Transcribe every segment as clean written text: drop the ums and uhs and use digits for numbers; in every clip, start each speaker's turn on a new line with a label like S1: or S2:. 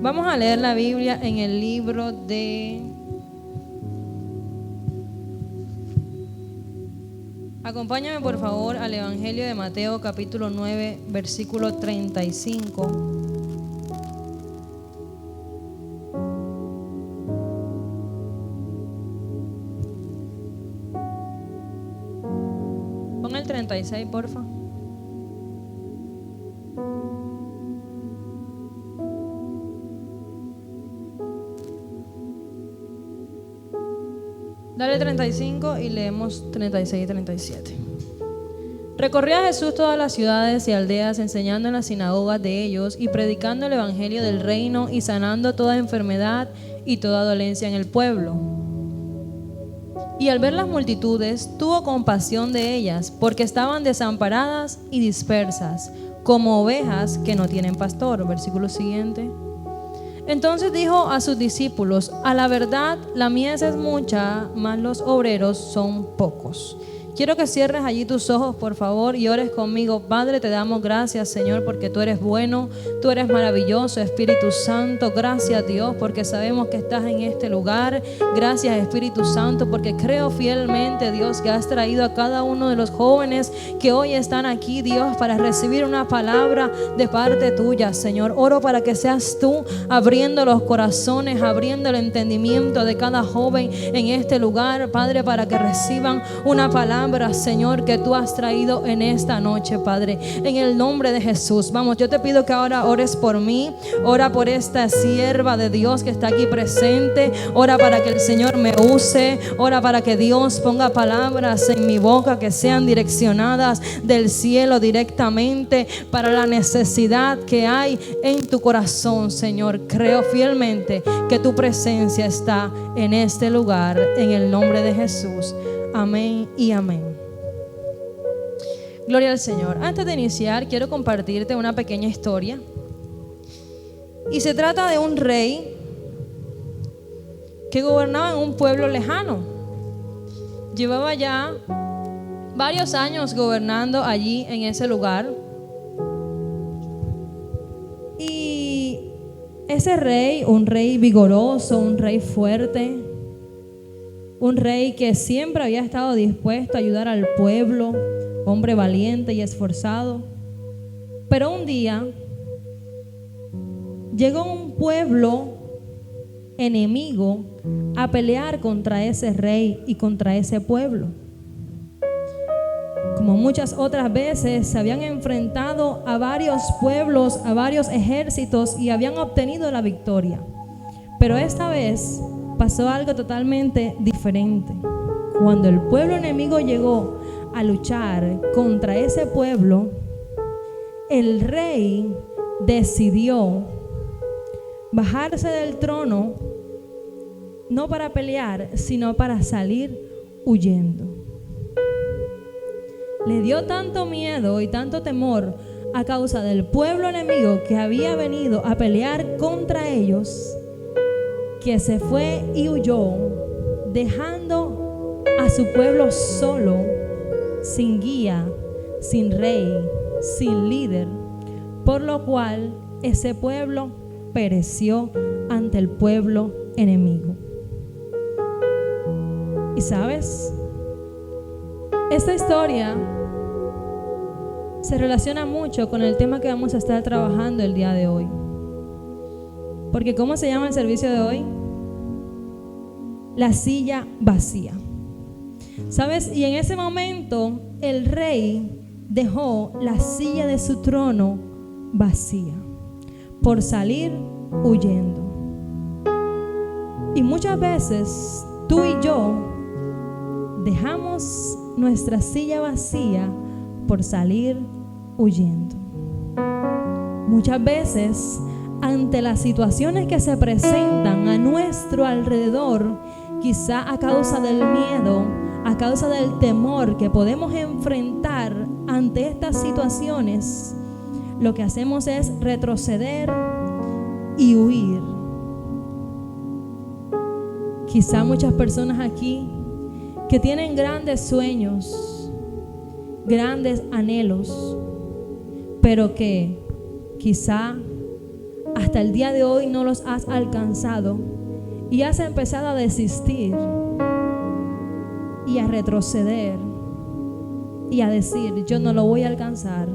S1: Vamos a leer la Biblia en el libro de... Acompáñame por favor al Evangelio de Mateo capítulo 9, versículo 35. Pon el 36, porfa. Dale 35 y leemos 36 y 37. Recorría Jesús todas las ciudades y aldeas, enseñando en las sinagogas de ellos y predicando el evangelio del reino y sanando toda enfermedad y toda dolencia en el pueblo. Y al ver las multitudes, tuvo compasión de ellas, porque estaban desamparadas y dispersas, como ovejas que no tienen pastor. Versículo siguiente. Entonces dijo a sus discípulos: a la verdad, la mies es mucha, mas los obreros son pocos. Quiero que cierres allí tus ojos, por favor, y ores conmigo. Padre, te damos gracias, Señor, porque tú eres bueno, tú eres maravilloso, Espíritu Santo. Gracias, Dios, porque sabemos que estás en este lugar. Gracias, Espíritu Santo, porque creo fielmente, Dios, que has traído a cada uno de los jóvenes que hoy están aquí, Dios, para recibir una palabra de parte tuya, Señor. Oro para que seas tú abriendo los corazones, abriendo el entendimiento de cada joven en este lugar, Padre, para que reciban una palabra, Señor, que tú has traído en esta noche, Padre, en el nombre de Jesús. Vamos, yo te pido que ahora ores por mí, ora por esta sierva de Dios que está aquí presente, ora para que el Señor me use, ora para que Dios ponga palabras en mi boca que sean direccionadas del cielo directamente para la necesidad que hay en tu corazón, Señor. Creo fielmente que tu presencia está en este lugar, en el nombre de Jesús. Amén y amén. Gloria al Señor. Antes de iniciar, quiero compartirte una pequeña historia. Y se trata de un rey que gobernaba en un pueblo lejano. Llevaba ya varios años gobernando allí en ese lugar. Y ese rey, un rey vigoroso, un rey fuerte, un rey que siempre había estado dispuesto a ayudar al pueblo, hombre valiente y esforzado. Pero un día llegó un pueblo enemigo a pelear contra ese rey y contra ese pueblo. Como muchas otras veces, se habían enfrentado a varios pueblos, a varios ejércitos y habían obtenido la victoria. Pero esta vez pasó algo totalmente diferente. Cuando el pueblo enemigo llegó a luchar contra ese pueblo, el rey decidió bajarse del trono, no para pelear, sino para salir huyendo. Le dio tanto miedo y tanto temor a causa del pueblo enemigo que había venido a pelear contra ellos, que se fue y huyó, dejando a su pueblo solo, sin guía, sin rey, sin líder, por lo cual ese pueblo pereció ante el pueblo enemigo. ¿Y sabes? Esta historia se relaciona mucho con el tema que vamos a estar trabajando el día de hoy. Porque ¿cómo se llama el servicio de hoy? La silla vacía. ¿Sabes? Y en ese momento el rey dejó la silla de su trono vacía por salir huyendo. Y muchas veces tú y yo dejamos nuestra silla vacía por salir huyendo. Muchas veces, ante las situaciones que se presentan a nuestro alrededor, quizá a causa del miedo, a causa del temor que podemos enfrentar ante estas situaciones, lo que hacemos es retroceder y huir. Quizá muchas personas aquí que tienen grandes sueños, grandes anhelos, pero que quizá hasta el día de hoy no los has alcanzado y has empezado a desistir y a retroceder y a decir, yo no lo voy a alcanzar,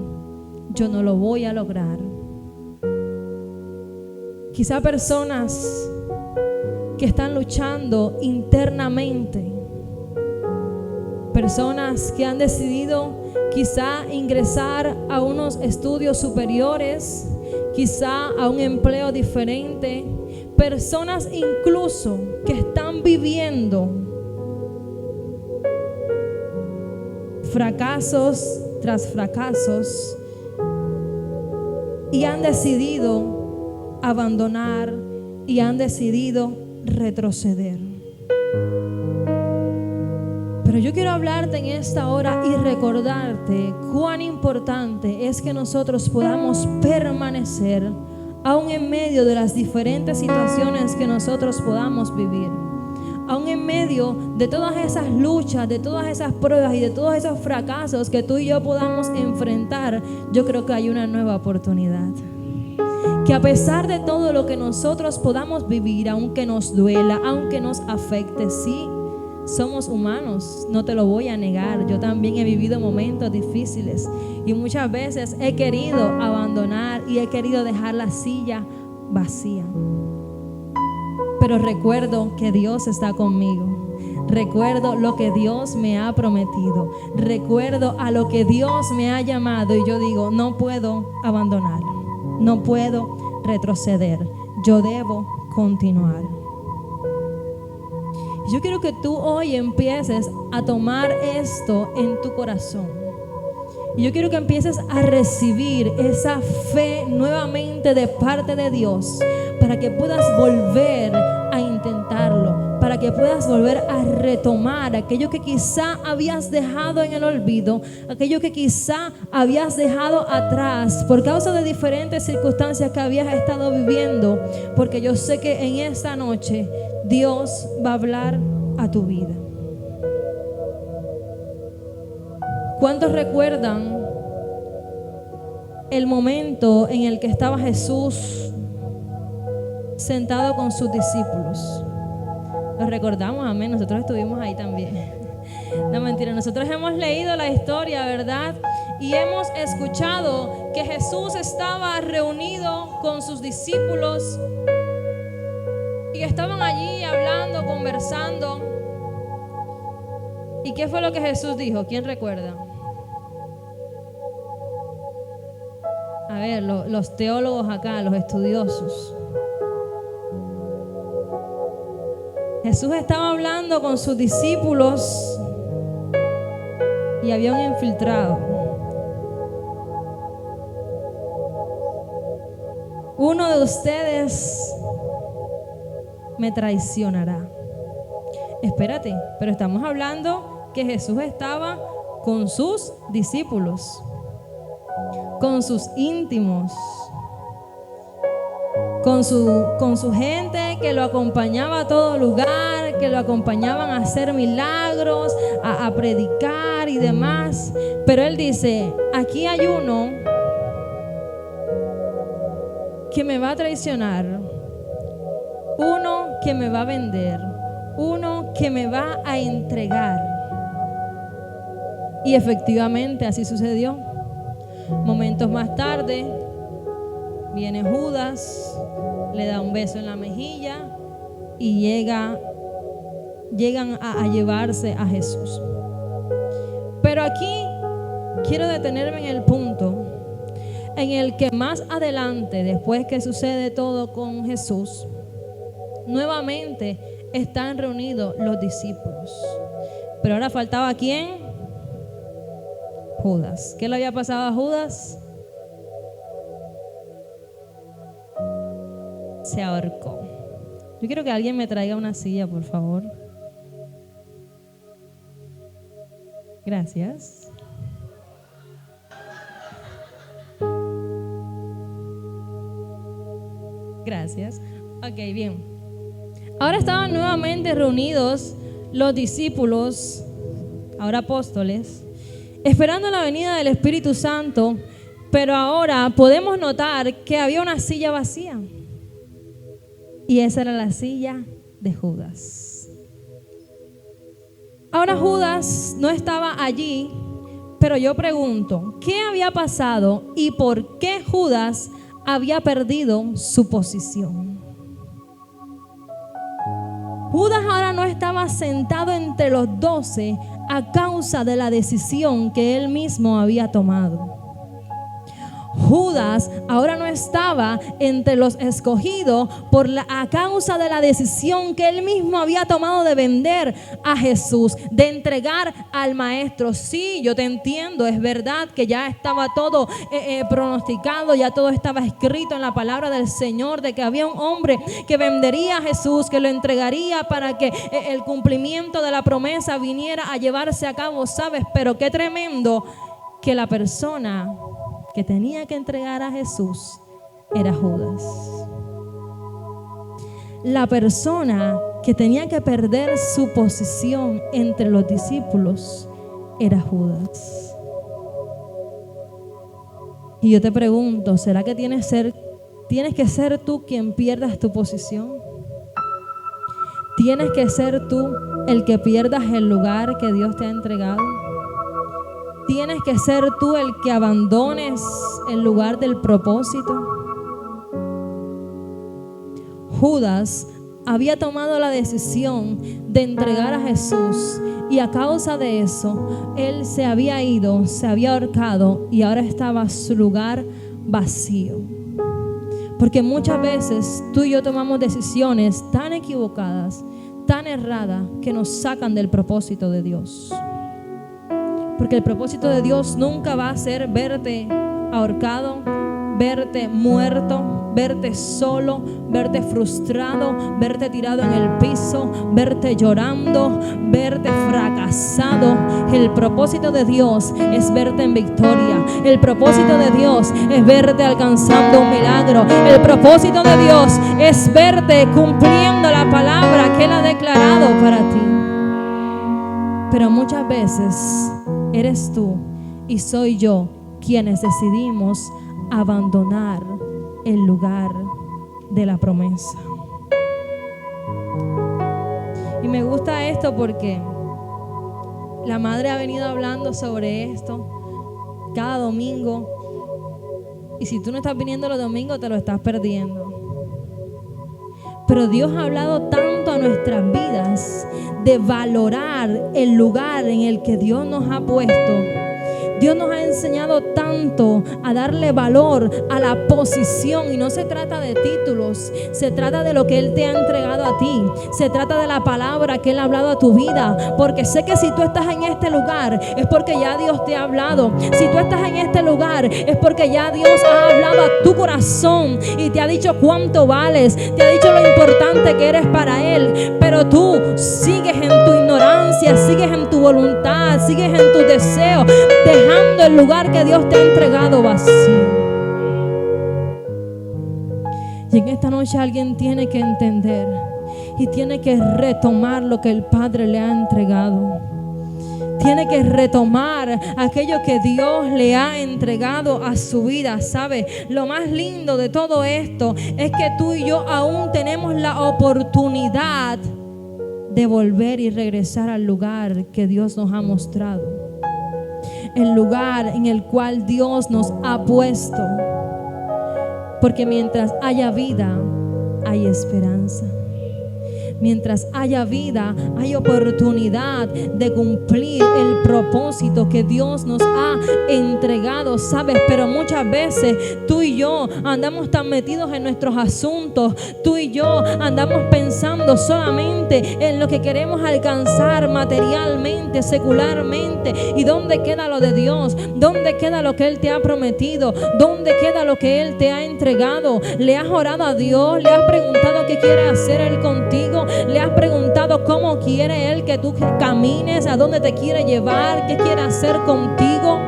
S1: yo no lo voy a lograr. Quizá personas que están luchando internamente, personas que han decidido quizá ingresar a unos estudios superiores, quizá a un empleo diferente, personas incluso que están viviendo fracasos tras fracasos y han decidido abandonar y han decidido retroceder. Pero yo quiero hablarte en esta hora y recordarte cuán importante es que nosotros podamos permanecer aún en medio de las diferentes situaciones que nosotros podamos vivir. Aún en medio de todas esas luchas, de todas esas pruebas y de todos esos fracasos que tú y yo podamos enfrentar, yo creo que hay una nueva oportunidad. Que a pesar de todo lo que nosotros podamos vivir, aunque nos duela, aunque nos afecte, sí, somos humanos, no te lo voy a negar. Yo también he vivido momentos difíciles y muchas veces he querido abandonar y he querido dejar la silla vacía. Pero recuerdo que Dios está conmigo. Recuerdo lo que Dios me ha prometido. Recuerdo a lo que Dios me ha llamado y yo digo, no puedo abandonar, no puedo retroceder. Yo debo continuar. Yo quiero que tú hoy empieces a tomar esto en tu corazón. Y yo quiero que empieces a recibir esa fe nuevamente de parte de Dios para que puedas volver a intentarlo, para que puedas volver a retomar aquello que quizá habías dejado en el olvido, aquello que quizá habías dejado atrás por causa de diferentes circunstancias que habías estado viviendo, porque yo sé que en esta noche Dios va a hablar a tu vida. ¿Cuántos recuerdan el momento en el que estaba Jesús sentado con sus discípulos? Lo recordamos, amén. Nosotros estuvimos ahí también. No, mentira, nosotros hemos leído la historia, ¿verdad? Y hemos escuchado que Jesús estaba reunido con sus discípulos y estaban allí hablando, conversando. ¿Y qué fue lo que Jesús dijo? ¿Quién recuerda? A ver, los teólogos acá, los estudiosos. Jesús estaba hablando con sus discípulos y había un infiltrado. Uno de ustedes me traicionará. Espérate, pero estamos hablando que Jesús estaba con sus discípulos, con sus íntimos, con su gente que lo acompañaba a todo lugar, que lo acompañaban a hacer milagros, a predicar y demás. Pero él dice, aquí hay uno que me va a traicionar, uno que me va a vender, uno que me va a entregar. Y efectivamente así sucedió. Momentos más tarde viene Judas, le da un beso en la mejilla y llegan a llevarse a Jesús. Pero aquí quiero detenerme en el punto en el que más adelante, después que sucede todo con Jesús, nuevamente están reunidos los discípulos. Pero ahora faltaba ¿quién? Judas. ¿Qué le había pasado a Judas? Se ahorcó. Yo quiero que alguien me traiga una silla, por favor. Gracias. Gracias. Ok, bien. Ahora estaban nuevamente reunidos los discípulos, ahora apóstoles, esperando la venida del Espíritu Santo, pero ahora podemos notar que había una silla vacía. Y esa era la silla de Judas. Ahora Judas no estaba allí, pero yo pregunto, ¿qué había pasado y por qué Judas había perdido su posición? Judas ahora no estaba sentado entre los 12 a causa de la decisión que él mismo había tomado. Judas ahora no estaba entre los escogidos a causa de la decisión que él mismo había tomado de vender a Jesús, de entregar al maestro. Sí, yo te entiendo, es verdad que ya estaba todo pronosticado, ya todo estaba escrito en la palabra del Señor, de que había un hombre que vendería a Jesús, que lo entregaría para que el cumplimiento de la promesa viniera a llevarse a cabo, ¿sabes? Pero qué tremendo que la persona que tenía que entregar a Jesús era Judas. La persona que tenía que perder su posición entre los discípulos era Judas. Y yo te pregunto, ¿será que tienes que ser tú quien pierdas tu posición? ¿Tienes que ser tú el que pierdas el lugar que Dios te ha entregado? ¿Tienes que ser tú el que abandones el lugar del propósito? Judas había tomado la decisión de entregar a Jesús y a causa de eso, él se había ido, se había ahorcado y ahora estaba su lugar vacío. Porque muchas veces tú y yo tomamos decisiones tan equivocadas, tan erradas, que nos sacan del propósito de Dios. Porque el propósito de Dios nunca va a ser verte ahorcado, verte muerto, verte solo, verte frustrado, verte tirado en el piso, verte llorando, verte fracasado. El propósito de Dios es verte en victoria. El propósito de Dios es verte alcanzando un milagro. El propósito de Dios es verte cumpliendo la palabra que Él ha declarado para ti. Pero muchas veces eres tú y soy yo quienes decidimos abandonar el lugar de la promesa. Y me gusta esto porque la madre ha venido hablando sobre esto cada domingo. Y si tú no estás viniendo los domingos, te lo estás perdiendo. Pero Dios ha hablado tanto a nuestras vidas de valorar el lugar en el que Dios nos ha puesto. Dios nos ha enseñado tanto a darle valor a la posición. Y no se trata de títulos, se trata de lo que Él te ha entregado a ti. Se trata de la palabra que Él ha hablado a tu vida. Porque sé que si tú estás en este lugar es porque ya Dios te ha hablado. Si tú estás en este lugar es porque ya Dios ha hablado a tu corazón y te ha dicho cuánto vales, te ha dicho lo importante que eres para Él. Pero tú sigues en tu ignorancia, sigues en tu voluntad, sigues en tus deseos, dejando el lugar que Dios te ha entregado vacío. Y en esta noche alguien tiene que entender y tiene que retomar lo que el Padre le ha entregado. Tiene que retomar aquello que Dios le ha entregado a su vida. ¿Sabe? Lo más lindo de todo esto es que tú y yo aún tenemos la oportunidad de volver y regresar al lugar que Dios nos ha mostrado. El lugar en el cual Dios nos ha puesto. Porque mientras haya vida, hay esperanza. Mientras haya vida, hay oportunidad de cumplir el propósito que Dios nos ha entregado, ¿sabes? Pero muchas veces tú y yo andamos tan metidos en nuestros asuntos. Tú y yo andamos pensando solamente en lo que queremos alcanzar materialmente, secularmente. ¿Y dónde queda lo de Dios? ¿Dónde queda lo que Él te ha prometido? ¿Dónde queda lo que Él te ha entregado? ¿Le has orado a Dios? ¿Le has preguntado qué quiere hacer Él contigo? ¿Le has preguntado cómo quiere Él que tú camines? ¿A dónde te quiere llevar? ¿Qué quiere hacer contigo?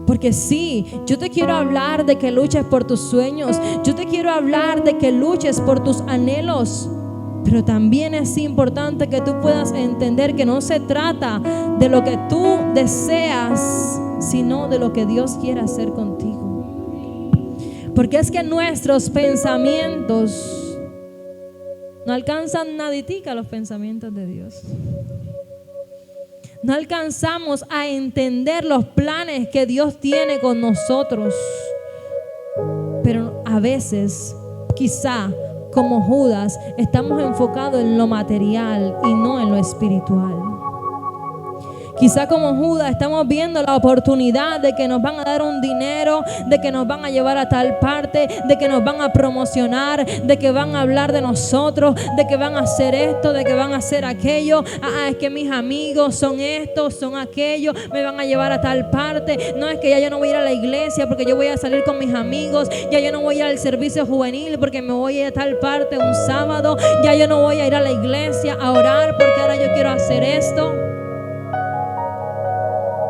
S1: Porque sí, yo te quiero hablar de que luches por tus sueños. Yo te quiero hablar de que luches por tus anhelos. Pero también es importante que tú puedas entender que no se trata de lo que tú deseas, sino de lo que Dios quiere hacer contigo. Porque es que nuestros pensamientos no alcanzan naditica los pensamientos de Dios. No alcanzamos a entender los planes que Dios tiene con nosotros. Pero a veces, quizá como Judas, estamos enfocados en lo material y no en lo espiritual. Quizá como Judas estamos viendo la oportunidad de que nos van a dar un dinero, de que nos van a llevar a tal parte, de que nos van a promocionar, de que van a hablar de nosotros, de que van a hacer esto, de que van a hacer aquello. Es que mis amigos son estos, son aquellos, me van a llevar a tal parte. No, es que ya yo no voy a ir a la iglesia porque yo voy a salir con mis amigos. Ya yo no voy a ir al servicio juvenil porque me voy a ir a tal parte un sábado. Ya yo no voy a ir a la iglesia a orar porque ahora yo quiero hacer esto.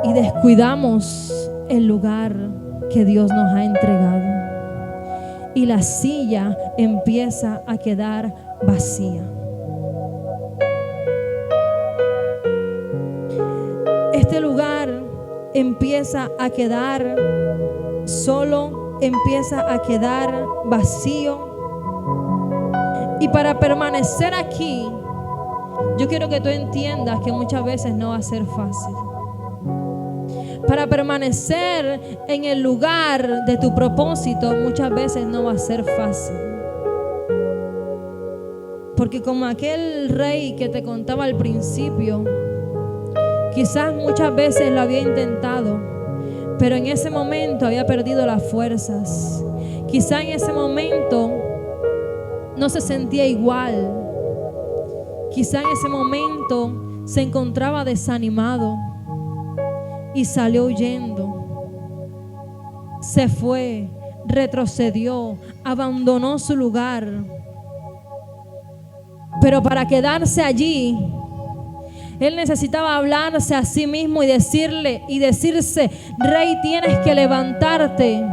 S1: Y descuidamos el lugar que Dios nos ha entregado. Y la silla empieza a quedar vacía. Este lugar empieza a quedar solo, empieza a quedar vacío. Y para permanecer aquí, yo quiero que tú entiendas que muchas veces no va a ser fácil. Para permanecer en el lugar de tu propósito muchas veces no va a ser fácil. Porque como aquel rey que te contaba al principio, quizás muchas veces lo había intentado, pero en ese momento había perdido las fuerzas. Quizás en ese momento no se sentía igual. Quizás en ese momento se encontraba desanimado. Y salió huyendo, se fue, retrocedió, abandonó su lugar. Pero para quedarse allí, él necesitaba hablarse a sí mismo y decirse: rey, tienes que levantarte,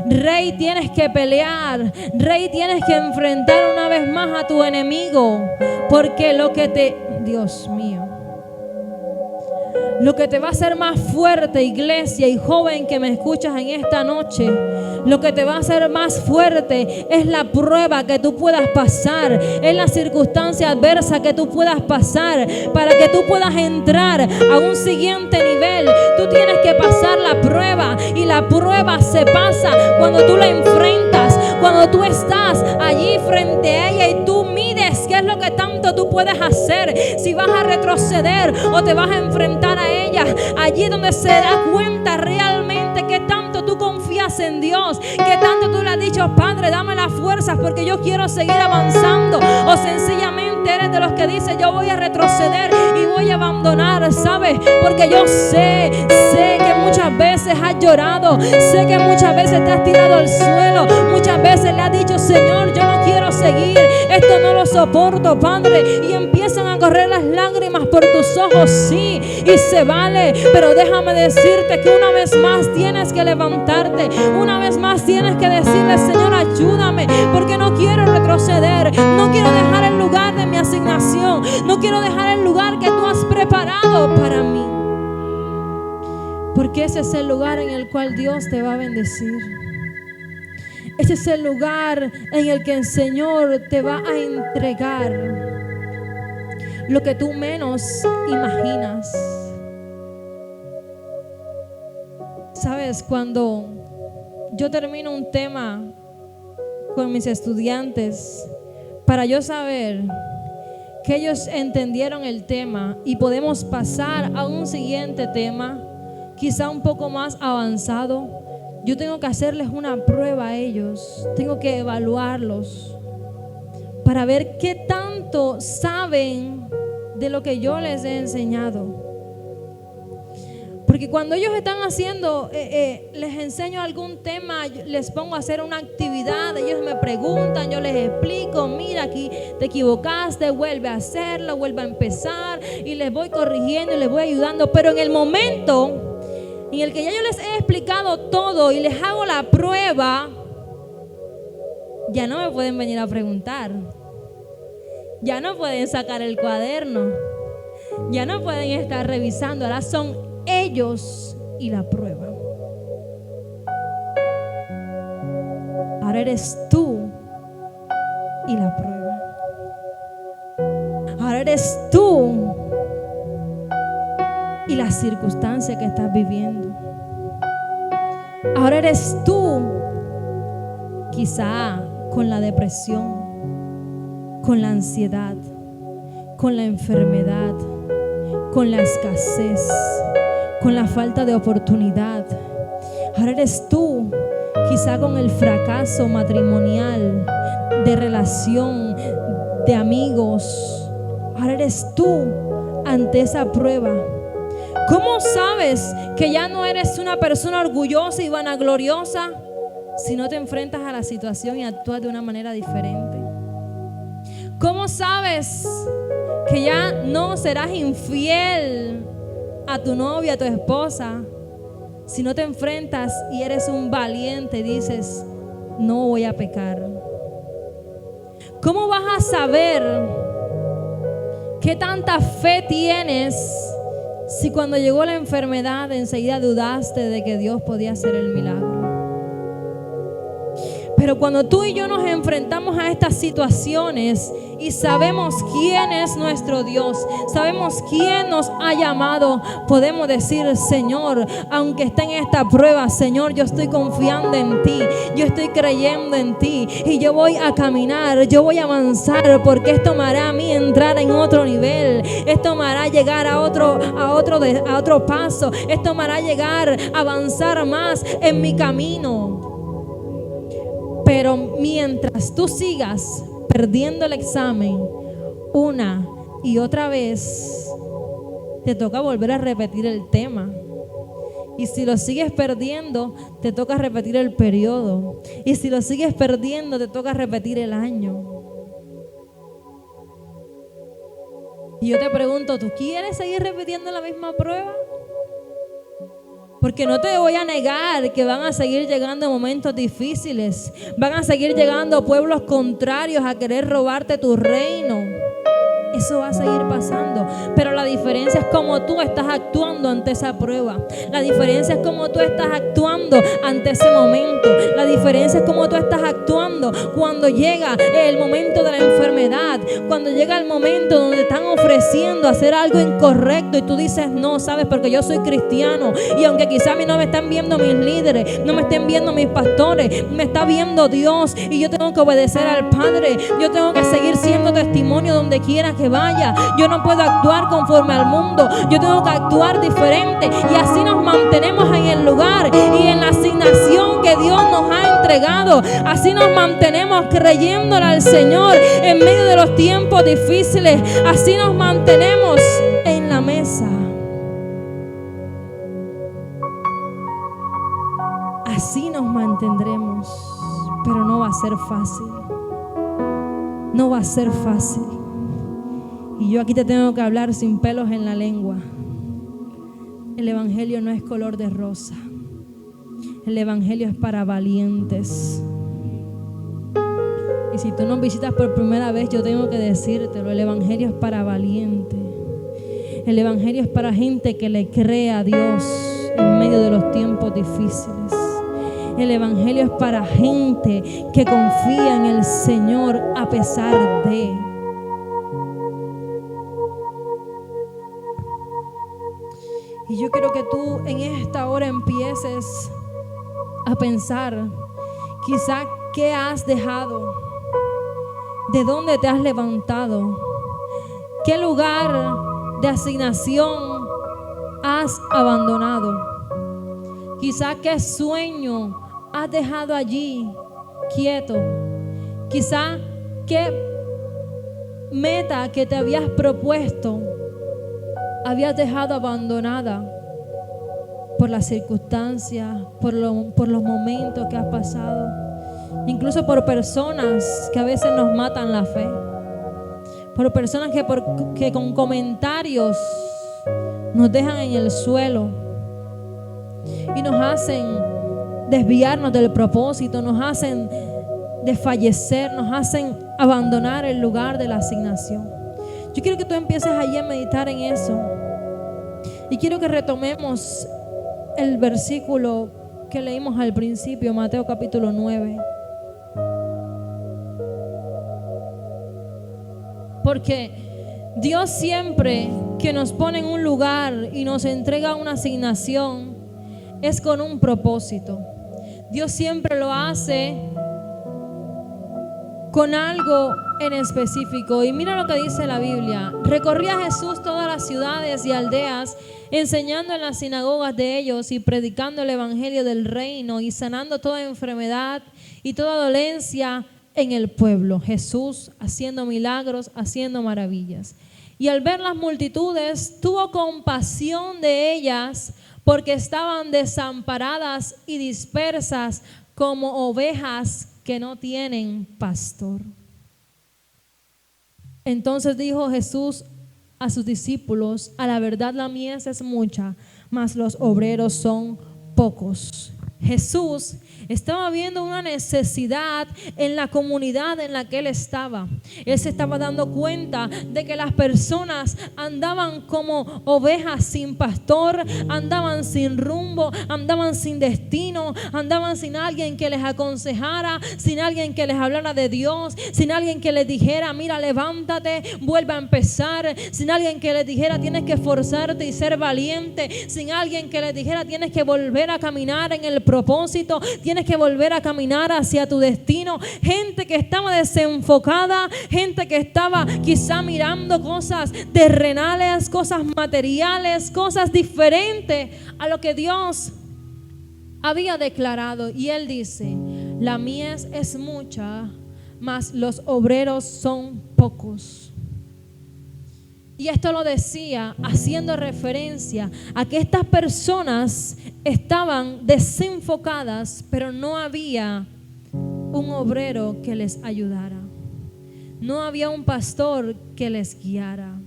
S1: rey, tienes que pelear, rey, tienes que enfrentar una vez más a tu enemigo, porque Dios mío, lo que te va a hacer más fuerte, iglesia y joven que me escuchas en esta noche, lo que te va a hacer más fuerte es la prueba que tú puedas pasar, es la circunstancia adversa que tú puedas pasar, para que tú puedas entrar a un siguiente nivel. Tú tienes que pasar la prueba, y la prueba se pasa cuando tú la enfrentas, cuando tú estás allí frente a ella y tú mides qué es lo que tanto tú puedes hacer, si vas a retroceder o te vas a enfrentar a ella. Allí es donde se da cuenta realmente que tanto tú confías en Dios, que tanto tú le has dicho: Padre, dame las fuerzas porque yo quiero seguir avanzando, o sencillamente eres de los que dice: yo voy a retroceder y voy a abandonar, ¿sabes? Porque yo sé que muchas veces has llorado, sé que muchas veces te has tirado al suelo, muchas veces le has dicho: Señor, yo no quiero seguir, esto no lo soporto, Padre, y empiezan a correr las lágrimas por tus ojos, sí, y se vale, pero déjame decirte que una vez más tienes que levantarte, una vez más tienes que decirle: Señor, ayúdame, porque no quiero retroceder, no quiero dejar el lugar de mi asignación, no quiero dejar el lugar que tú has preparado para mí, porque ese es el lugar en el cual Dios te va a bendecir. Ese es el lugar en el que el Señor te va a entregar lo que tú menos imaginas. Sabes, cuando yo termino un tema con mis estudiantes, para yo saber que ellos entendieron el tema y podemos pasar a un siguiente tema, quizá un poco más avanzado, yo tengo que hacerles una prueba a ellos, tengo que evaluarlos para ver qué tanto saben de lo que yo les he enseñado. Porque cuando ellos están haciendo, les enseño algún tema, les pongo a hacer una actividad, ellos me preguntan, yo les explico: mira, aquí te equivocaste, vuelve a hacerlo, vuelve a empezar, y les voy corrigiendo y les voy ayudando. Pero en el momento en el que ya yo les he explicado todo y les hago la prueba, ya no me pueden venir a preguntar, ya no pueden sacar el cuaderno, ya no pueden estar revisando. Ahora son ellos y la prueba. Ahora eres tú y la prueba. Ahora eres tú y la circunstancia que estás viviendo. Ahora eres tú, quizá con la depresión, con la ansiedad, con la enfermedad, con la escasez, con la falta de oportunidad. Ahora eres tú, quizá con el fracaso matrimonial, de relación, de amigos. Ahora eres tú ante esa prueba. ¿Cómo sabes que ya no eres una persona orgullosa y vanagloriosa si no te enfrentas a la situación y actúas de una manera diferente? ¿Cómo sabes que ya no serás infiel a tu novia, a tu esposa, si no te enfrentas y eres un valiente y dices, no voy a pecar? ¿Cómo vas a saber qué tanta fe tienes si cuando llegó la enfermedad enseguida dudaste de que Dios podía hacer el milagro? Pero cuando tú y yo nos enfrentamos a estas situaciones y sabemos quién es nuestro Dios, sabemos quién nos ha llamado, podemos decir, Señor, aunque esté en esta prueba, Señor, yo estoy confiando en ti, yo estoy creyendo en ti y yo voy a caminar, yo voy a avanzar, porque esto me hará a mí entrar en otro nivel, esto me hará llegar a otro paso, esto me hará llegar a avanzar más en mi camino. Pero mientras tú sigas perdiendo el examen una y otra vez, te toca volver a repetir el tema. Y si lo sigues perdiendo, te toca repetir el periodo. Y si lo sigues perdiendo, te toca repetir el año. Y yo te pregunto, ¿tú quieres seguir repitiendo la misma prueba? Porque no te voy a negar que van a seguir llegando momentos difíciles. Van a seguir llegando pueblos contrarios a querer robarte tu reino. Eso va a seguir pasando. Pero la diferencia es cómo tú estás actuando ante esa prueba. La diferencia es cómo tú estás actuando ante ese momento. La diferencia es cómo tú estás actuando cuando llega el momento de la enfermedad. Cuando llega el momento donde están ofreciendo hacer algo incorrecto y tú dices no, sabes, porque yo soy cristiano. Y aunque quizá a mí no me están viendo mis líderes, no me estén viendo mis pastores, me está viendo Dios y yo tengo que obedecer al Padre. Yo tengo que seguir siendo testimonio donde quiera que vaya. Yo no puedo actuar conforme al mundo, yo tengo que actuar diferente, y así nos mantenemos en el lugar y en la asignación que Dios nos ha entregado. Así nos mantenemos creyéndole al Señor en medio de los tiempos difíciles. Así nos mantenemos en la mesa. Así nos mantendremos, pero no va a ser fácil. No va a ser fácil. Y yo aquí te tengo que hablar sin pelos en la lengua. El evangelio no es color de rosa. El evangelio es para valientes. Y si tú nos visitas por primera vez, yo tengo que decírtelo. El evangelio es para valientes. El evangelio es para gente que le cree a Dios en medio de los tiempos difíciles. El evangelio es para gente que confía en el Señor a pesar de. Y yo quiero que tú en esta hora empieces a pensar, quizá qué has dejado, de dónde te has levantado, qué lugar de asignación has abandonado, quizá qué sueño has dejado allí quieto, quizá qué meta que te habías propuesto habías dejado abandonada por las circunstancias, por los momentos que has pasado, incluso por personas que a veces nos matan la fe, por personas que con comentarios nos dejan en el suelo y nos hacen desviarnos del propósito, nos hacen desfallecer, nos hacen abandonar el lugar de la asignación. Yo quiero que tú empieces allí a meditar en eso. Y quiero que retomemos el versículo que leímos al principio, Mateo capítulo 9. Porque Dios siempre que nos pone en un lugar y nos entrega una asignación es con un propósito. Dios siempre lo hace con algo en específico. Y mira lo que dice la Biblia. Recorría Jesús todas las ciudades y aldeas, enseñando en las sinagogas de ellos y predicando el evangelio del reino y sanando toda enfermedad y toda dolencia en el pueblo. Jesús haciendo milagros, haciendo maravillas. Y al ver las multitudes, tuvo compasión de ellas, porque estaban desamparadas y dispersas como ovejas que no tienen pastor. Entonces dijo Jesús a sus discípulos: a la verdad la mies es mucha, mas los obreros son pocos. Jesús estaba viendo una necesidad en la comunidad en la que él estaba. Él se estaba dando cuenta de que las personas andaban como ovejas sin pastor, andaban sin rumbo, andaban sin destino, andaban sin alguien que les aconsejara, sin alguien que les hablara de Dios, sin alguien que les dijera: mira, levántate, vuelve a empezar, sin alguien que les dijera: tienes que esforzarte y ser valiente, sin alguien que les dijera: tienes que volver a caminar en el propósito, tienes que volver a caminar hacia tu destino. Gente que estaba desenfocada, gente que estaba quizá mirando cosas terrenales, cosas materiales, cosas diferentes a lo que Dios había declarado. Y él dice: la mies es mucha, mas los obreros son pocos. Y esto lo decía haciendo referencia a que estas personas estaban desenfocadas, pero no había un obrero que les ayudara. No había un pastor que les guiara.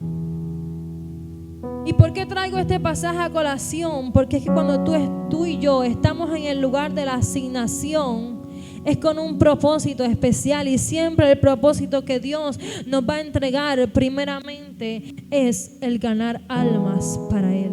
S1: ¿Y por qué traigo este pasaje a colación? Porque es que cuando tú y yo estamos en el lugar de la asignación, es con un propósito especial, y siempre el propósito que Dios nos va a entregar primeramente es el ganar almas para Él.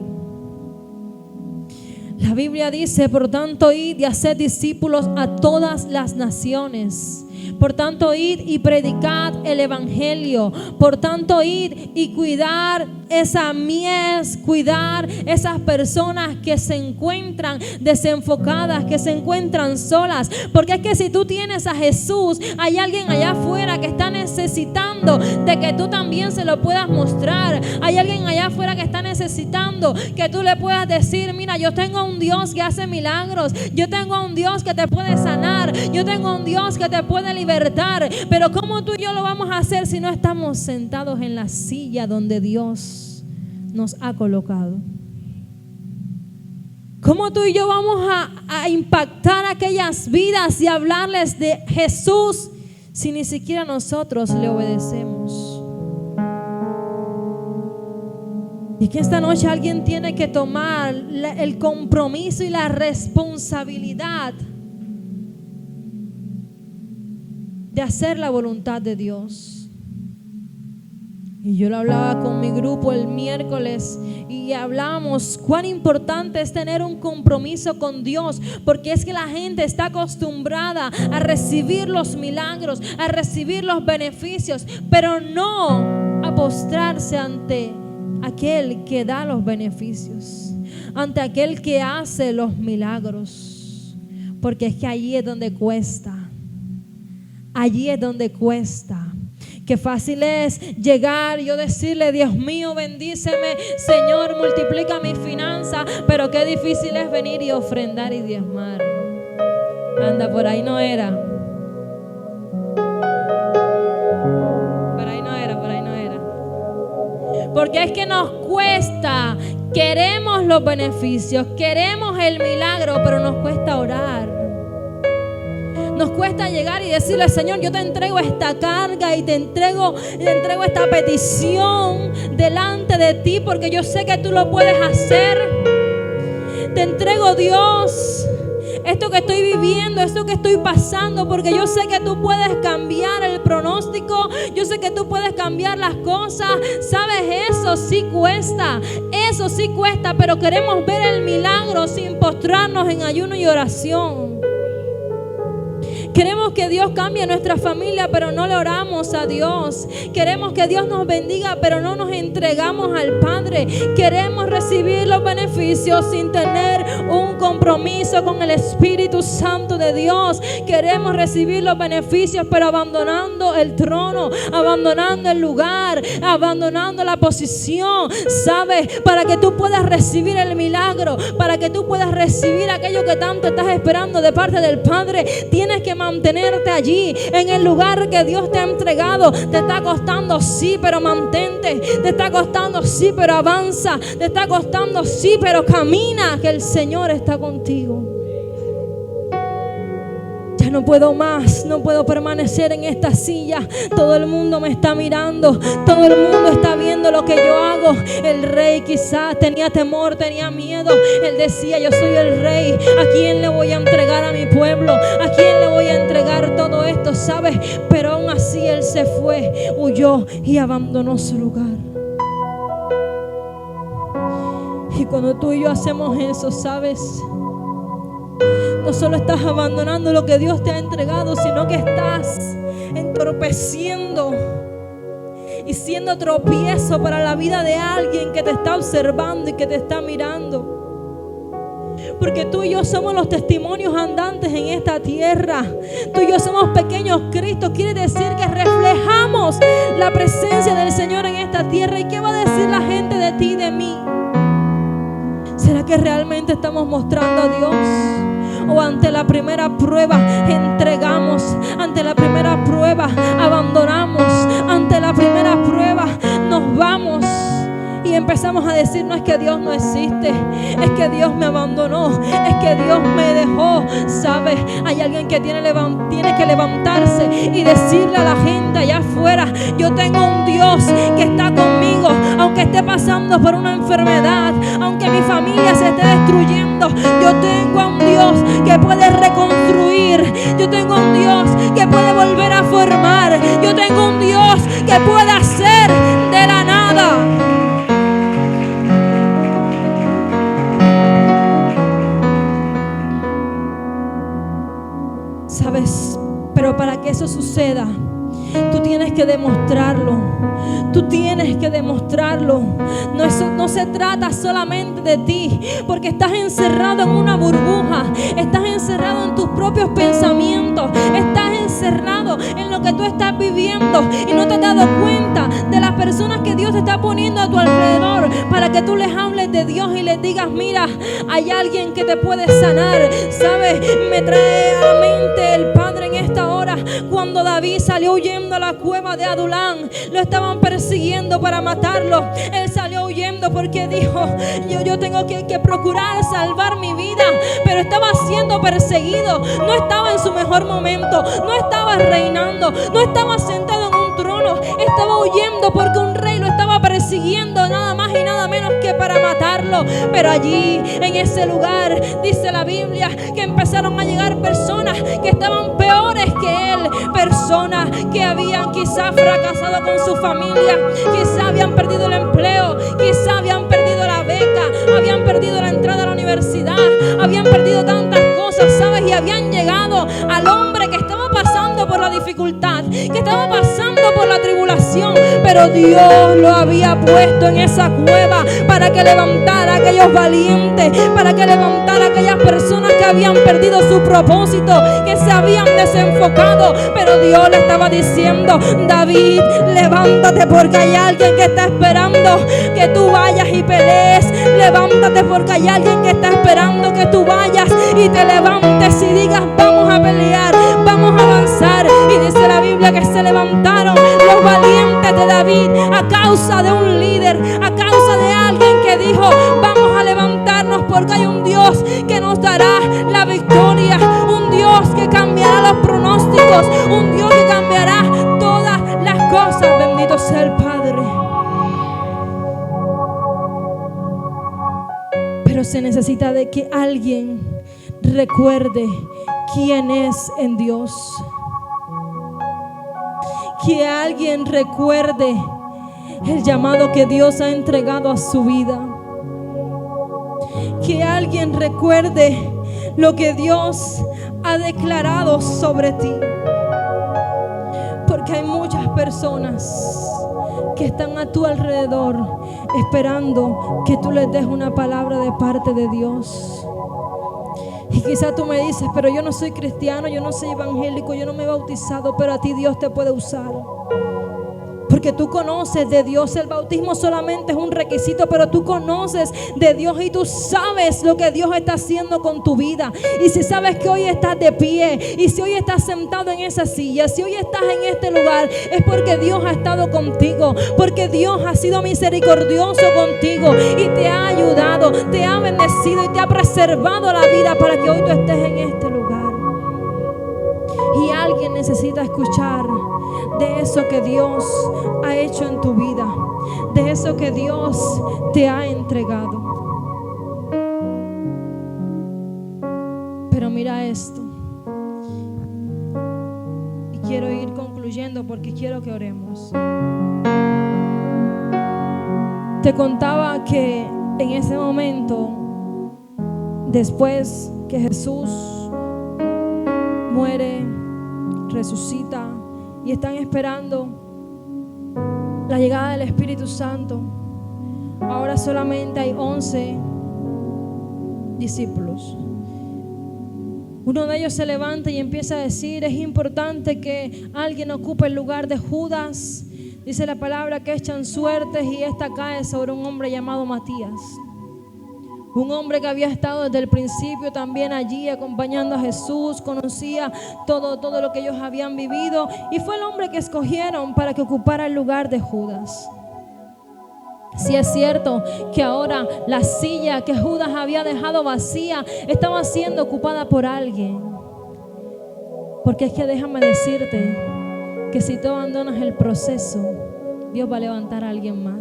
S1: La Biblia dice: por tanto, id y haced discípulos a todas las naciones. Por tanto, id y predicad el evangelio. Por tanto, id y cuidar esa mies, cuidar esas personas que se encuentran desenfocadas, que se encuentran solas. Porque es que si tú tienes a Jesús, hay alguien allá afuera que está necesitando de que tú también se lo puedas mostrar. Hay alguien allá afuera que está necesitando que tú le puedas decir: mira, yo tengo a un Dios que hace milagros, yo tengo a un Dios que te puede sanar, yo tengo a un Dios que te puede libertar. Pero ¿cómo tú y yo lo vamos a hacer si no estamos sentados en la silla donde Dios nos ha colocado? ¿Cómo tú y yo vamos a impactar aquellas vidas y hablarles de Jesús si ni siquiera nosotros le obedecemos? Y que esta noche alguien tiene que tomar el compromiso y la responsabilidad de hacer la voluntad de Dios. Y yo lo hablaba con mi grupo el miércoles y hablábamos cuán importante es tener un compromiso con Dios, porque es que la gente está acostumbrada a recibir los milagros, a recibir los beneficios, pero no a postrarse ante aquel que da los beneficios, ante aquel que hace los milagros. Porque es que allí es donde cuesta. Allí es donde cuesta. Qué fácil es llegar y yo decirle: Dios mío, bendíceme, Señor, multiplica mis finanzas. Pero qué difícil es venir y ofrendar y diezmar. Anda, por ahí no era. Por ahí no era, por ahí no era. Porque es que nos cuesta. Queremos los beneficios, queremos el milagro, pero nos cuesta orar. Nos cuesta llegar y decirle: Señor, yo te entrego esta carga y te entrego esta petición delante de ti, porque yo sé que tú lo puedes hacer. Te entrego, Dios, esto que estoy viviendo, esto que estoy pasando, porque yo sé que tú puedes cambiar el pronóstico, yo sé que tú puedes cambiar las cosas. Sabes, eso sí cuesta, pero queremos ver el milagro sin postrarnos en ayuno y oración. Queremos que Dios cambie nuestra familia, pero no le oramos a Dios. Queremos que Dios nos bendiga, pero no nos entregamos al Padre. Queremos recibir los beneficios sin tener un compromiso con el Espíritu Santo de Dios. Queremos recibir los beneficios, pero abandonando el trono, abandonando el lugar, abandonando la posición, ¿sabes? Para que tú puedas recibir el milagro, para que tú puedas recibir aquello que tanto estás esperando de parte del Padre, tienes que mantenerte allí, en el lugar que Dios te ha entregado. Te está costando, sí, pero mantente. Te está costando, sí, pero avanza. Te está costando, sí, pero camina, que el Señor está contigo. Ya no puedo más, no puedo permanecer en esta silla. Todo el mundo me está mirando, todo el mundo está viendo lo que yo hago. El rey quizás tenía temor, tenía miedo. Él decía: yo soy el rey, ¿a quién le voy a entregar a mi pueblo? ¿A quién le voy a entregar todo esto? ¿Sabes? Pero aún así él se fue, huyó y abandonó su lugar. Y cuando tú y yo hacemos eso, ¿sabes? No solo estás abandonando lo que Dios te ha entregado, sino que estás entorpeciendo y siendo tropiezo para la vida de alguien que te está observando y que te está mirando. Porque tú y yo somos los testimonios andantes en esta tierra. Tú y yo somos pequeños Cristos. Quiere decir que reflejamos la presencia del Señor en esta tierra. ¿Y qué va a decir la gente de ti y de mí? ¿Será que realmente estamos mostrando a Dios? O ante la primera prueba entregamos, ante la primera prueba abandonamos, ante la primera prueba nos vamos y empezamos a decir: no, es que Dios no existe, es que Dios me abandonó, es que Dios me dejó. ¿Sabes? Hay alguien que tiene que levantarse y decirle a la gente allá afuera: yo tengo un Dios que está conmigo, aunque esté pasando por una enfermedad, aunque mi familia se esté destruyendo. Yo tengo a un Dios que puede reconstruir, yo tengo a un Dios que puede volver a formar, yo tengo un Dios que puede hacer de la nada. ¿Sabes? Pero para que eso suceda, tú tienes que demostrarlo. Tú tienes que demostrarlo. No se trata solamente de ti, porque estás encerrado en una burbuja, estás encerrado en tus propios pensamientos, estás encerrado en lo que tú estás viviendo y no te has dado cuenta de las personas que Dios te está poniendo a tu alrededor para que tú les hables de Dios y les digas: mira, hay alguien que te puede sanar. ¿Sabes? Me trae a la mente el Padre en esta hora cuando David salió huyendo a la cueva de Adulán. Lo estaban persiguiendo para matarlo. Él salió huyendo porque dijo: yo tengo que procurar salvar mi vida. Pero estaba siendo perseguido. No estaba en su mejor momento, no estaba reinando, no estaba sentado en un trono. Estaba huyendo porque un rey lo estaba persiguiendo, nada más y nada menos que para matarlo. Pero allí, en ese lugar, dice la Biblia que empezaron a llegar personas que estaban peores que él, personas que habían quizás fracasado con su familia, quizás habían perdido el empleo, quizás habían perdido la beca, habían perdido la entrada a la universidad, habían perdido tantas cosas, ¿sabes? Y habían llegado al hombre que estaba pasando por la dificultad, que estaba pasando por la tribulación, pero Dios lo había puesto en esa cueva para que levantara a aquellos valientes, para que levantara a aquellas personas que habían perdido su propósito, que se habían desenfocado. Pero Dios le estaba diciendo: David, levántate, porque hay alguien que está esperando que tú vayas y pelees. Levántate, porque hay alguien que está esperando que tú vayas y te levantes y digas: vamos a pelear, vamos a avanzar. Y dice la Biblia que se levantaron los valientes de David a causa de un líder, a causa de alguien que dijo: vamos a levantarnos porque hay un Dios que nos dará la victoria, un Dios que cambiará los pronósticos, un Dios que cambiará todas las cosas. Bendito sea el Padre. Pero se necesita de que alguien recuerde quién es en Dios. Que alguien recuerde el llamado que Dios ha entregado a su vida. Que alguien recuerde lo que Dios ha declarado sobre ti. Porque hay muchas personas que están a tu alrededor esperando que tú les des una palabra de parte de Dios. Y quizá tú me dices, pero yo no soy cristiano, yo no soy evangélico, yo no me he bautizado, pero a ti Dios te puede usar. Porque tú conoces de Dios. El bautismo solamente es un requisito, pero tú conoces de Dios y tú sabes lo que Dios está haciendo con tu vida. Y si sabes que hoy estás de pie, y si hoy estás sentado en esa silla, si hoy estás en este lugar, es porque Dios ha estado contigo, porque Dios ha sido misericordioso contigo y te ha ayudado, te ha bendecido y te ha preservado la vida para que hoy tú estés en este lugar. Y alguien necesita escuchar de eso que Dios ha hecho en tu vida, de eso que Dios te ha entregado. Pero mira esto, y quiero ir concluyendo porque quiero que oremos. Te contaba que en ese momento, después que Jesús muere, resucita, y están esperando la llegada del Espíritu Santo, ahora solamente hay 11 discípulos. Uno de ellos se levanta y empieza a decir: es importante que alguien ocupe el lugar de Judas. Dice la palabra que echan suertes y esta cae sobre un hombre llamado Matías. Un hombre que había estado desde el principio también allí acompañando a Jesús, conocía todo lo que ellos habían vivido, y fue el hombre que escogieron para que ocupara el lugar de Judas. Si es cierto que ahora la silla que Judas había dejado vacía estaba siendo ocupada por alguien, porque es que déjame decirte que si tú abandonas el proceso, Dios va a levantar a alguien más.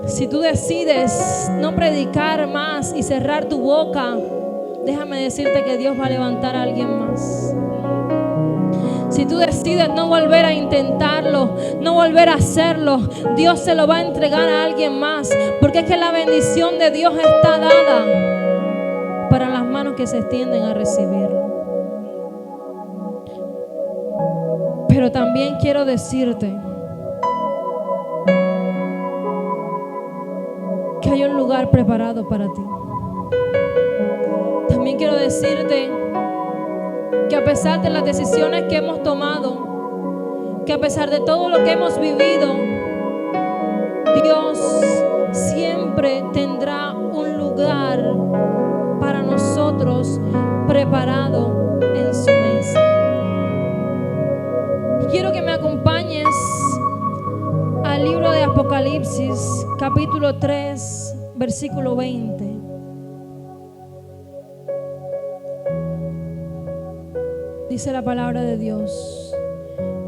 S1: Si tú decides no predicar más y cerrar tu boca, déjame decirte que Dios va a levantar a alguien más. Si tú decides no volver a intentarlo, no volver a hacerlo, Dios se lo va a entregar a alguien más. Porque es que la bendición de Dios está dada para las manos que se extienden a recibirlo. Pero también quiero decirte que hay un lugar preparado para ti. También quiero decirte que a pesar de las decisiones que hemos tomado, que a pesar de todo lo que hemos vivido, Dios siempre tendrá un lugar para nosotros preparado en su mesa. Y quiero que me acompañes al libro de Apocalipsis, capítulo 3, versículo 20. Dice la palabra de Dios: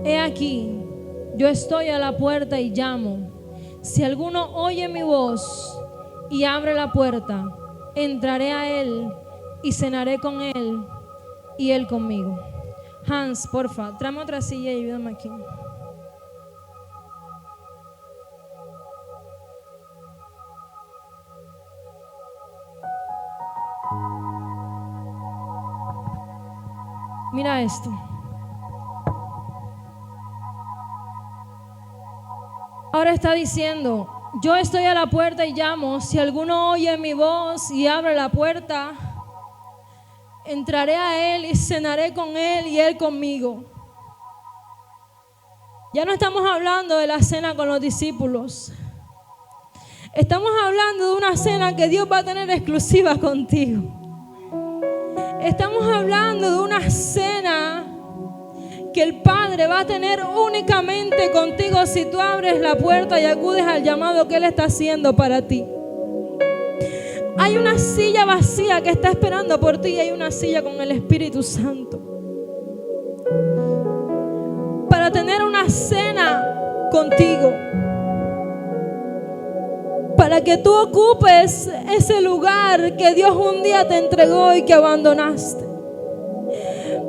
S1: he aquí, yo estoy a la puerta y llamo. Si alguno oye mi voz y abre la puerta, entraré a él y cenaré con él y él conmigo. Hans, porfa, tráeme otra silla y ayúdame aquí. Mira esto. Ahora está diciendo: yo estoy a la puerta y llamo. Si alguno oye mi voz y abre la puerta, entraré a él y cenaré con él y él conmigo. Ya no estamos hablando de la cena con los discípulos. Estamos hablando de una cena que Dios va a tener exclusiva contigo. Estamos hablando de una cena que el Padre va a tener únicamente contigo si tú abres la puerta y acudes al llamado que Él está haciendo para ti. Hay una silla vacía que está esperando por ti y hay una silla con el Espíritu Santo para tener una cena contigo, para que tú ocupes ese lugar que Dios un día te entregó y que abandonaste,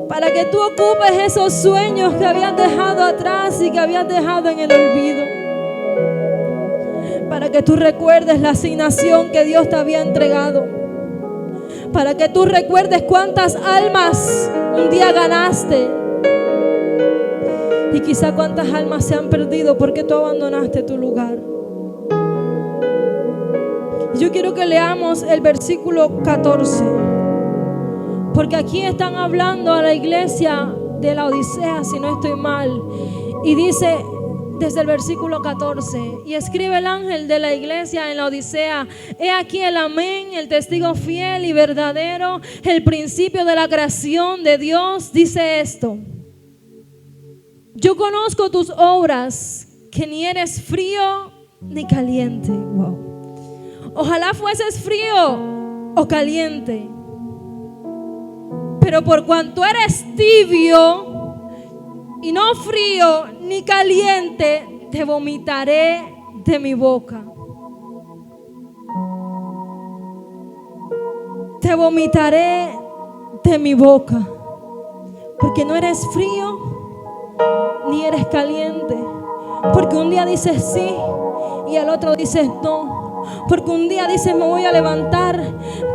S1: para que tú ocupes esos sueños que habías dejado atrás y que habías dejado en el olvido. para que tú recuerdes la asignación que Dios te había entregado, para que tú recuerdes cuántas almas un día ganaste y quizá cuántas almas se han perdido porque tú abandonaste tu lugar. Yo quiero que leamos el versículo 14, porque aquí están hablando a la iglesia de la Odisea, si no estoy mal, y dice desde el versículo 14: y escribe el ángel de la iglesia en la Odisea: he aquí el amén, el testigo fiel y verdadero, el principio de la creación de Dios, dice esto: yo conozco tus obras, que ni eres frío ni caliente. Wow. Ojalá fueses frío o caliente, pero por cuanto eres tibio y no frío ni caliente, te vomitaré de mi boca. Te vomitaré de mi boca, porque no eres frío ni eres caliente, porque un día dices sí y al otro dices no. Porque un día dices me voy a levantar,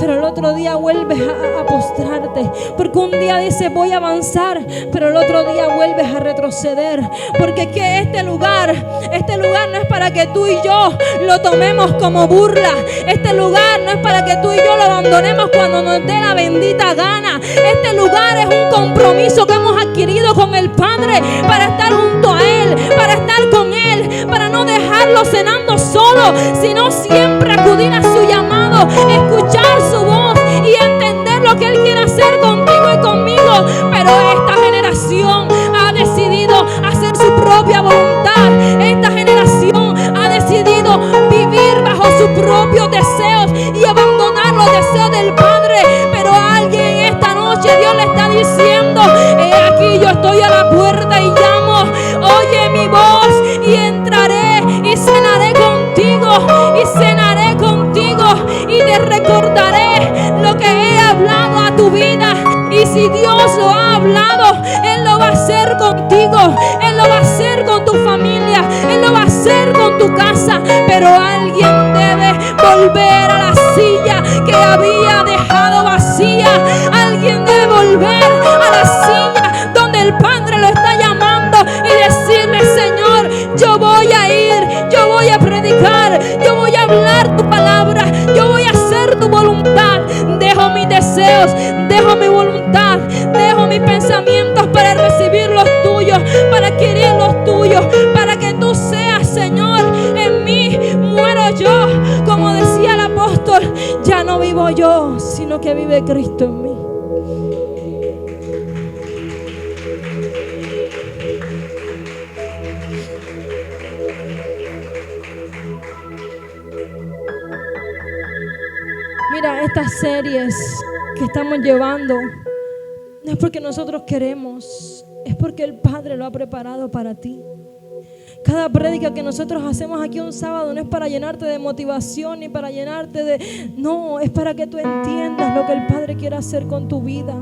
S1: pero el otro día vuelves a postrarte. Porque un día dices voy a avanzar, pero el otro día vuelves a retroceder. Porque que este lugar no es para que tú y yo lo tomemos como burla. Este lugar no es para que tú y yo lo abandonemos cuando nos dé la bendita gana. Este lugar es un compromiso que hemos adquirido con el Padre para estar junto a Él, para estar con Él, para no dejarlo cenando solo, sino siempre acudir a su llamado, escuchar su voz y entender lo que Él quiere hacer contigo y conmigo. Pero esta generación ha decidido hacer su propia voluntad. Esta generación ha decidido vivir bajo sus propios deseos y abandonar los deseos del Padre. Pero a alguien esta noche Dios le está diciendo: he aquí yo estoy a la puerta y llamo, oye mi voz y entraré y cenaré contigo, y cenaré contigo y te recordaré lo que he hablado a tu vida. Y si Dios lo ha hablado, Él lo va a hacer contigo, Él lo va a hacer con tu familia, Él lo va a hacer con tu casa. Pero alguien debe volver a la silla que había dejado vacía. Alguien debe volver a la silla donde el Padre lo está llamando y decirle: Señor, yo voy a ir, yo voy a predicar, yo voy a hablar tu palabra, yo voy a hacer tu voluntad. Dejo mis deseos, dejo mi voluntad, dejo mis pensamientos para recibir los tuyos, para adquirir los tuyos, para que tú seas, Señor, en mí. Muero yo, como decía el apóstol: ya no vivo yo, sino que vive Cristo en mí. Mira, estas series que estamos llevando no es porque nosotros queremos, es porque el Padre lo ha preparado para ti. Cada prédica que nosotros hacemos aquí un sábado no es para llenarte de motivación ni para llenarte de... No, es para que tú entiendas lo que el Padre quiere hacer con tu vida.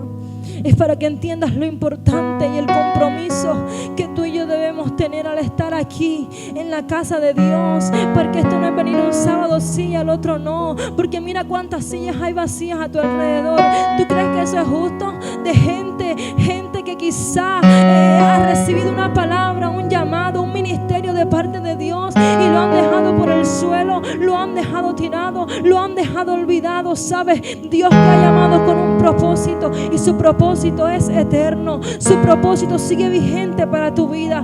S1: Es para que entiendas lo importante y el compromiso que tú y yo debemos tener al estar aquí en la casa de Dios. Porque esto no es venir un sábado sí y al otro no. Porque mira cuántas sillas hay vacías a tu alrededor. ¿Tú crees que eso es justo? De gente que quizá ha recibido una palabra, un llamado, un ministerio de parte de Dios y lo han dejado por el suelo, lo han dejado tirado, lo han dejado olvidado. ¿Sabes? Dios te ha llamado con un propósito y su propósito es eterno. Su propósito sigue vigente para tu vida.